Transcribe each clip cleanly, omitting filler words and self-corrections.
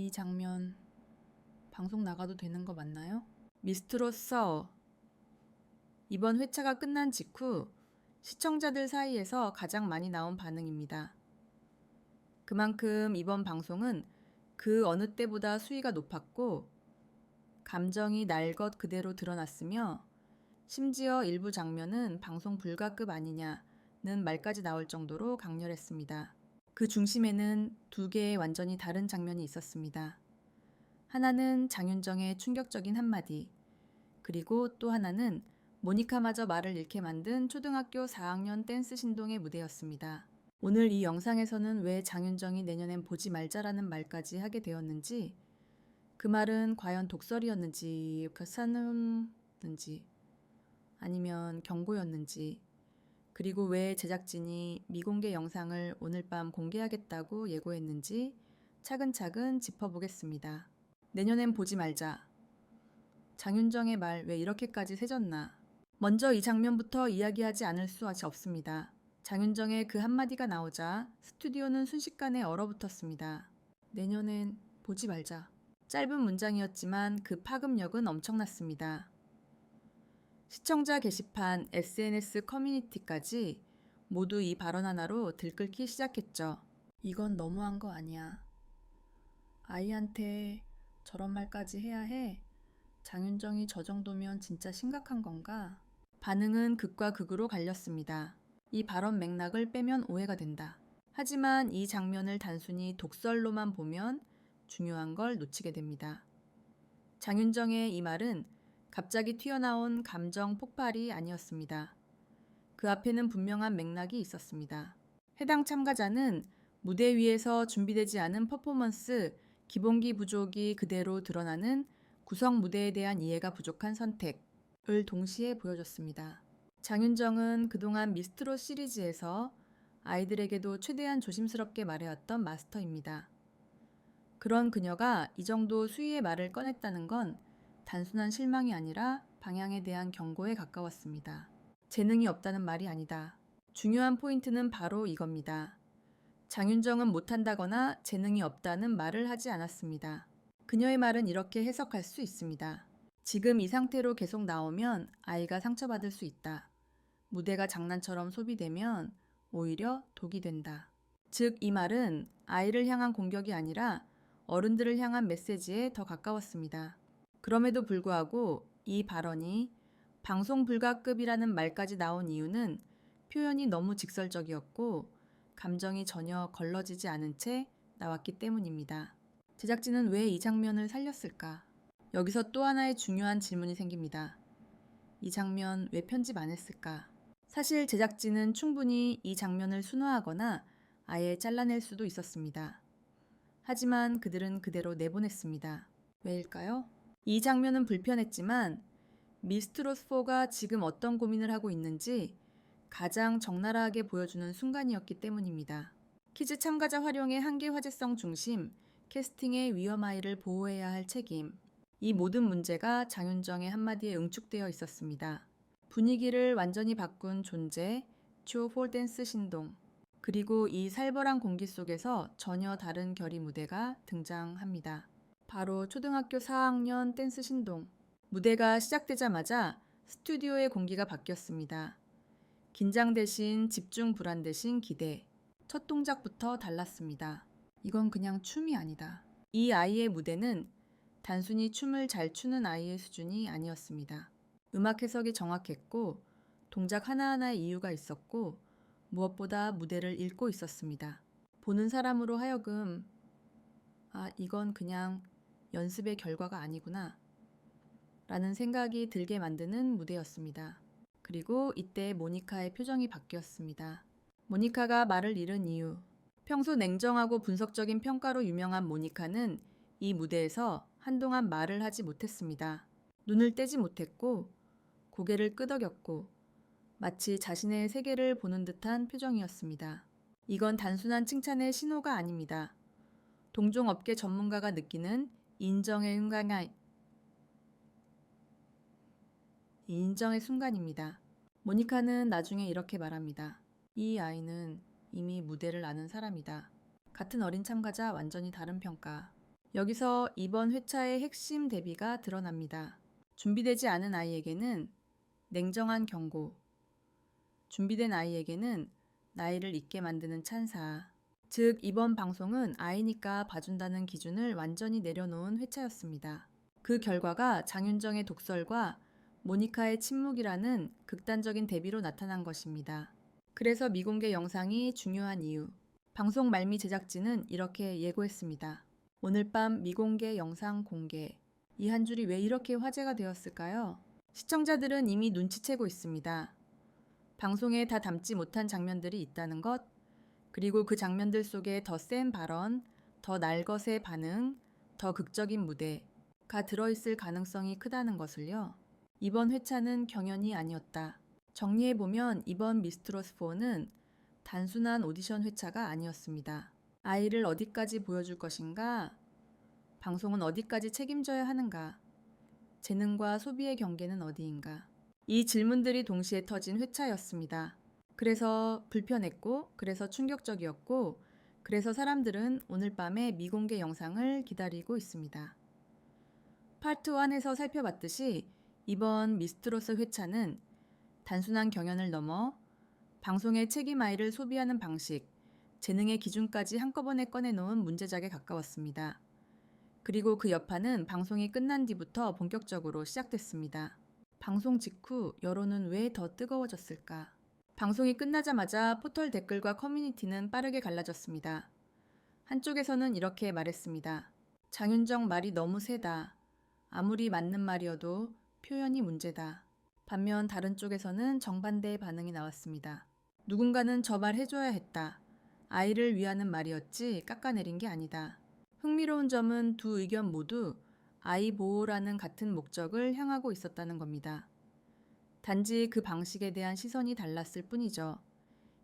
이 장면 방송 나가도 되는 거 맞나요? 미스트롯 서워. 이번 회차가 끝난 직후 시청자들 사이에서 가장 많이 나온 반응입니다. 그만큼 이번 방송은 그 어느 때보다 수위가 높았고 감정이 날 것 그대로 드러났으며 심지어 일부 장면은 방송 불가급 아니냐는 말까지 나올 정도로 강렬했습니다. 그 중심에는 두 개의 완전히 다른 장면이 있었습니다. 하나는 장윤정의 충격적인 한마디, 그리고 또 하나는 모니카마저 말을 잃게 만든 초등학교 4학년 댄스 신동의 무대였습니다. 오늘 이 영상에서는 왜 장윤정이 내년엔 보지 말자라는 말까지 하게 되었는지, 그 말은 과연 독설이었는지, 격사는지, 아니면 경고였는지, 그리고 왜 제작진이 미공개 영상을 오늘 밤 공개하겠다고 예고했는지 차근차근 짚어보겠습니다. 내년엔 보지 말자. 장윤정의 말 왜 이렇게까지 세졌나? 먼저 이 장면부터 이야기하지 않을 수 없습니다. 장윤정의 그 한마디가 나오자 스튜디오는 순식간에 얼어붙었습니다. 내년엔 보지 말자. 짧은 문장이었지만 그 파급력은 엄청났습니다. 시청자 게시판, SNS 커뮤니티까지 모두 이 발언 하나로 들끓기 시작했죠. 이건 너무한 거 아니야. 아이한테 저런 말까지 해야 해? 장윤정이 저 정도면 진짜 심각한 건가? 반응은 극과 극으로 갈렸습니다. 이 발언 맥락을 빼면 오해가 된다. 하지만 이 장면을 단순히 독설로만 보면 중요한 걸 놓치게 됩니다. 장윤정의 이 말은 갑자기 튀어나온 감정 폭발이 아니었습니다. 그 앞에는 분명한 맥락이 있었습니다. 해당 참가자는 무대 위에서 준비되지 않은 퍼포먼스, 기본기 부족이 그대로 드러나는 구성 무대에 대한 이해가 부족한 선택을 동시에 보여줬습니다. 장윤정은 그동안 미스트롯 시리즈에서 아이들에게도 최대한 조심스럽게 말해왔던 마스터입니다. 그런 그녀가 이 정도 수위의 말을 꺼냈다는 건 단순한 실망이 아니라 방향에 대한 경고에 가까웠습니다. 재능이 없다는 말이 아니다. 중요한 포인트는 바로 이겁니다. 장윤정은 못한다거나 재능이 없다는 말을 하지 않았습니다. 그녀의 말은 이렇게 해석할 수 있습니다. 지금 이 상태로 계속 나오면 아이가 상처받을 수 있다. 무대가 장난처럼 소비되면 오히려 독이 된다. 즉, 이 말은 아이를 향한 공격이 아니라 어른들을 향한 메시지에 더 가까웠습니다. 그럼에도 불구하고 이 발언이 방송 불가급이라는 말까지 나온 이유는 표현이 너무 직설적이었고 감정이 전혀 걸러지지 않은 채 나왔기 때문입니다. 제작진은 왜 이 장면을 살렸을까? 여기서 또 하나의 중요한 질문이 생깁니다. 이 장면 왜 편집 안 했을까? 사실 제작진은 충분히 이 장면을 순화하거나 아예 잘라낼 수도 있었습니다. 하지만 그들은 그대로 내보냈습니다. 왜일까요? 이 장면은 불편했지만 미스트롯4가 지금 어떤 고민을 하고 있는지 가장 적나라하게 보여주는 순간이었기 때문입니다. 퀴즈 참가자 활용의 한계 화제성 중심, 캐스팅의 위험아이를 보호해야 할 책임, 이 모든 문제가 장윤정의 한마디에 응축되어 있었습니다. 분위기를 완전히 바꾼 존재, 초 폴댄스 신동, 그리고 이 살벌한 공기 속에서 전혀 다른 결의 무대가 등장합니다. 바로 초등학교 4학년 댄스 신동. 무대가 시작되자마자 스튜디오의 공기가 바뀌었습니다. 긴장 대신 집중, 불안 대신 기대. 첫 동작부터 달랐습니다. 이건 그냥 춤이 아니다. 이 아이의 무대는 단순히 춤을 잘 추는 아이의 수준이 아니었습니다. 음악 해석이 정확했고 동작 하나하나에 이유가 있었고 무엇보다 무대를 읽고 있었습니다. 보는 사람으로 하여금 이건 그냥 연습의 결과가 아니구나 라는 생각이 들게 만드는 무대였습니다. 그리고 이때 모니카의 표정이 바뀌었습니다. 모니카가 말을 잃은 이유. 평소 냉정하고 분석적인 평가로 유명한 모니카는 이 무대에서 한동안 말을 하지 못했습니다. 눈을 떼지 못했고 고개를 끄덕였고 마치 자신의 세계를 보는 듯한 표정이었습니다. 이건 단순한 칭찬의 신호가 아닙니다. 동종업계 전문가가 느끼는 인정의 순간입니다. 모니카는 나중에 이렇게 말합니다. 이 아이는 이미 무대를 아는 사람이다. 같은 어린 참가자 완전히 다른 평가. 여기서 이번 회차의 핵심 대비가 드러납니다. 준비되지 않은 아이에게는 냉정한 경고, 준비된 아이에게는 나이를 잊게 만드는 찬사. 즉, 이번 방송은 아이니까 봐준다는 기준을 완전히 내려놓은 회차였습니다. 그 결과가 장윤정의 독설과 모니카의 침묵이라는 극단적인 대비로 나타난 것입니다. 그래서 미공개 영상이 중요한 이유. 방송 말미 제작진은 이렇게 예고했습니다. 오늘 밤 미공개 영상 공개. 이 한 줄이 왜 이렇게 화제가 되었을까요? 시청자들은 이미 눈치채고 있습니다. 방송에 다 담지 못한 장면들이 있다는 것, 그리고 그 장면들 속에 더 센 발언, 더 날것의 반응, 더 극적인 무대가 들어있을 가능성이 크다는 것을요. 이번 회차는 경연이 아니었다. 정리해보면 이번 미스트롯4는 단순한 오디션 회차가 아니었습니다. 아이를 어디까지 보여줄 것인가? 방송은 어디까지 책임져야 하는가? 재능과 소비의 경계는 어디인가? 이 질문들이 동시에 터진 회차였습니다. 그래서 불편했고, 그래서 충격적이었고, 그래서 사람들은 오늘 밤에 미공개 영상을 기다리고 있습니다. 파트 1에서 살펴봤듯이 이번 미스트롯스 회차는 단순한 경연을 넘어 방송의 책임 아이를 소비하는 방식, 재능의 기준까지 한꺼번에 꺼내놓은 문제작에 가까웠습니다. 그리고 그 여파는 방송이 끝난 뒤부터 본격적으로 시작됐습니다. 방송 직후 여론은 왜 더 뜨거워졌을까? 방송이 끝나자마자 포털 댓글과 커뮤니티는 빠르게 갈라졌습니다. 한쪽에서는 이렇게 말했습니다. 장윤정 말이 너무 세다. 아무리 맞는 말이어도 표현이 문제다. 반면 다른 쪽에서는 정반대의 반응이 나왔습니다. 누군가는 저 말 해줘야 했다. 아이를 위하는 말이었지 깎아내린 게 아니다. 흥미로운 점은 두 의견 모두 아이 보호라는 같은 목적을 향하고 있었다는 겁니다. 단지 그 방식에 대한 시선이 달랐을 뿐이죠.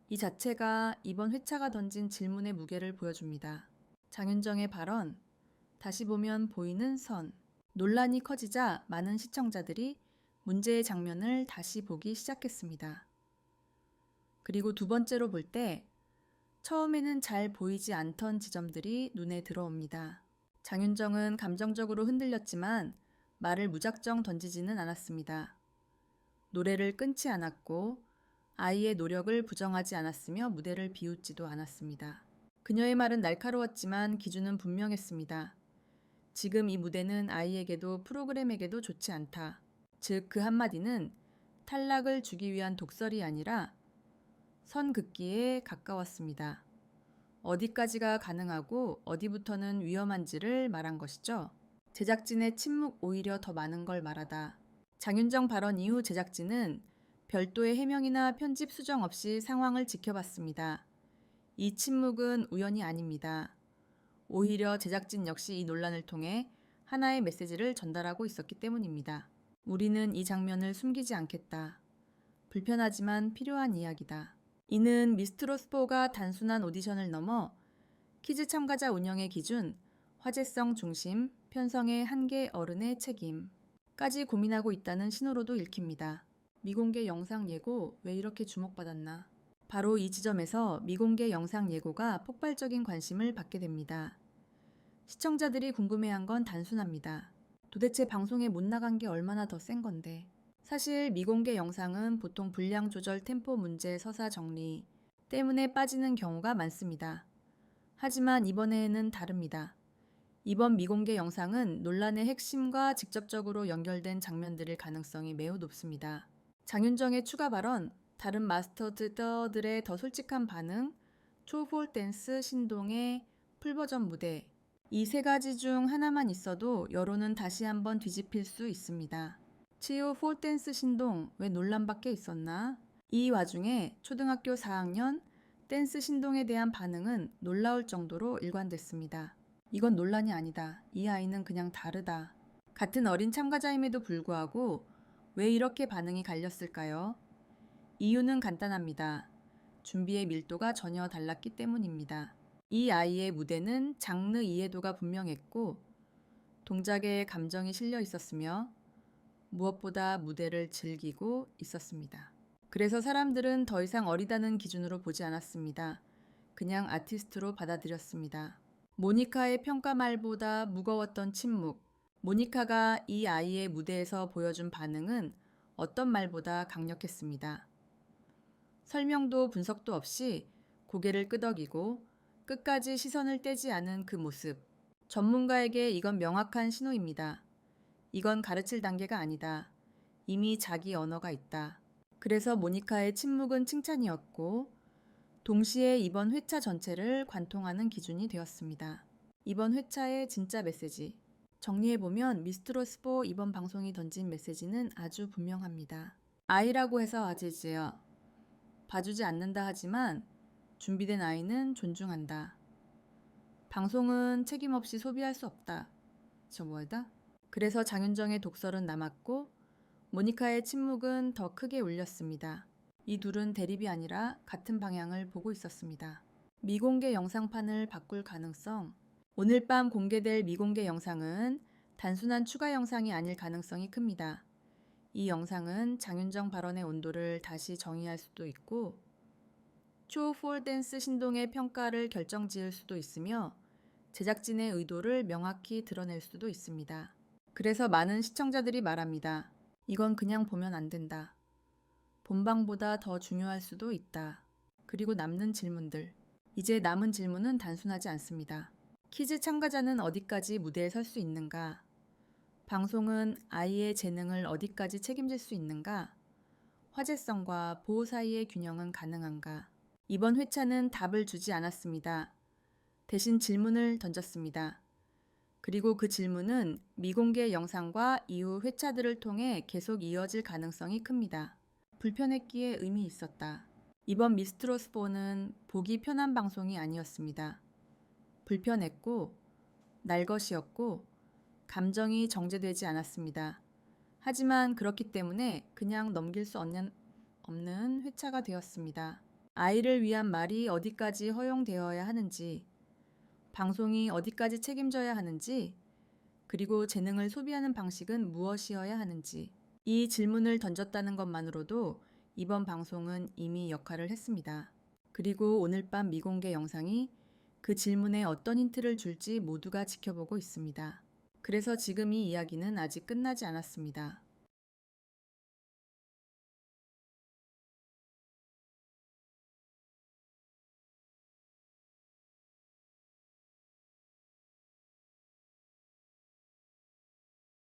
이 자체가 이번 회차가 던진 질문의 무게를 보여줍니다. 장윤정의 발언, 다시 보면 보이는 선. 논란이 커지자 많은 시청자들이 문제의 장면을 다시 보기 시작했습니다. 그리고 두 번째로 볼 때 처음에는 잘 보이지 않던 지점들이 눈에 들어옵니다. 장윤정은 감정적으로 흔들렸지만 말을 무작정 던지지는 않았습니다. 노래를 끊지 않았고 아이의 노력을 부정하지 않았으며 무대를 비웃지도 않았습니다. 그녀의 말은 날카로웠지만 기준은 분명했습니다. 지금 이 무대는 아이에게도 프로그램에게도 좋지 않다. 즉, 그 한마디는 탈락을 주기 위한 독설이 아니라 선 긋기에 가까웠습니다. 어디까지가 가능하고 어디부터는 위험한지를 말한 것이죠. 제작진의 침묵 오히려 더 많은 걸 말하다. 장윤정 발언 이후 제작진은 별도의 해명이나 편집 수정 없이 상황을 지켜봤습니다. 이 침묵은 우연이 아닙니다. 오히려 제작진 역시 이 논란을 통해 하나의 메시지를 전달하고 있었기 때문입니다. 우리는 이 장면을 숨기지 않겠다. 불편하지만 필요한 이야기다. 이는 미스트롯4가 단순한 오디션을 넘어 퀴즈 참가자 운영의 기준, 화제성 중심, 편성의 한계 어른의 책임까지 고민하고 있다는 신호로도 읽힙니다. 미공개 영상 예고 왜 이렇게 주목받았나? 바로 이 지점에서 미공개 영상 예고가 폭발적인 관심을 받게 됩니다. 시청자들이 궁금해한 건 단순합니다. 도대체 방송에 못 나간 게 얼마나 더 센 건데. 사실 미공개 영상은 보통 분량 조절 템포 문제 서사 정리 때문에 빠지는 경우가 많습니다. 하지만 이번에는 다릅니다. 이번 미공개 영상은 논란의 핵심과 직접적으로 연결된 장면들일 가능성이 매우 높습니다. 장윤정의 추가 발언, 다른 마스터들의 더 솔직한 반응, 초폴 댄스 신동의 풀버전 무대, 이 세 가지 중 하나만 있어도 여론은 다시 한번 뒤집힐 수 있습니다. 치오 폴댄스 신동 왜 논란밖에 있었나? 이 와중에 초등학교 4학년 댄스 신동에 대한 반응은 놀라울 정도로 일관됐습니다. 이건 논란이 아니다. 이 아이는 그냥 다르다. 같은 어린 참가자임에도 불구하고 왜 이렇게 반응이 갈렸을까요? 이유는 간단합니다. 준비의 밀도가 전혀 달랐기 때문입니다. 이 아이의 무대는 장르 이해도가 분명했고 동작에 감정이 실려 있었으며 무엇보다 무대를 즐기고 있었습니다. 그래서 사람들은 더 이상 어리다는 기준으로 보지 않았습니다. 그냥 아티스트로 받아들였습니다. 모니카의 평가말보다 무거웠던 침묵. 모니카가 이 아이의 무대에서 보여준 반응은 어떤 말보다 강력했습니다. 설명도 분석도 없이 고개를 끄덕이고 끝까지 시선을 떼지 않은 그 모습. 전문가에게 이건 명확한 신호입니다. 이건 가르칠 단계가 아니다. 이미 자기 언어가 있다. 그래서 모니카의 침묵은 칭찬이었고 동시에 이번 회차 전체를 관통하는 기준이 되었습니다. 이번 회차의 진짜 메시지. 정리해보면 미스트로스4 이번 방송이 던진 메시지는 아주 분명합니다. 아이라고 해서 아재지요. 봐주지 않는다 하지만 준비된 아이는 존중한다. 방송은 책임없이 소비할 수 없다. 저 뭐다? 그래서 장윤정의 독설은 남았고 모니카의 침묵은 더 크게 울렸습니다. 이 둘은 대립이 아니라 같은 방향을 보고 있었습니다. 미공개 영상판을 바꿀 가능성. 오늘 밤 공개될 미공개 영상은 단순한 추가 영상이 아닐 가능성이 큽니다. 이 영상은 장윤정 발언의 온도를 다시 정의할 수도 있고 초폴댄스 신동의 평가를 결정지을 수도 있으며 제작진의 의도를 명확히 드러낼 수도 있습니다. 그래서 많은 시청자들이 말합니다. 이건 그냥 보면 안 된다. 본방보다 더 중요할 수도 있다. 그리고 남는 질문들. 이제 남은 질문은 단순하지 않습니다. 퀴즈 참가자는 어디까지 무대에 설 수 있는가? 방송은 아이의 재능을 어디까지 책임질 수 있는가? 화제성과 보호 사이의 균형은 가능한가? 이번 회차는 답을 주지 않았습니다. 대신 질문을 던졌습니다. 그리고 그 질문은 미공개 영상과 이후 회차들을 통해 계속 이어질 가능성이 큽니다. 불편했기에 의미 있었다. 이번 미스트로스4는 보기 편한 방송이 아니었습니다. 불편했고 날것이었고 감정이 정제되지 않았습니다. 하지만 그렇기 때문에 그냥 넘길 수 없는 회차가 되었습니다. 아이를 위한 말이 어디까지 허용되어야 하는지, 방송이 어디까지 책임져야 하는지, 그리고 재능을 소비하는 방식은 무엇이어야 하는지, 이 질문을 던졌다는 것만으로도 이번 방송은 이미 역할을 했습니다. 그리고 오늘 밤 미공개 영상이 그 질문에 어떤 힌트를 줄지 모두가 지켜보고 있습니다. 그래서 지금 이 이야기는 아직 끝나지 않았습니다.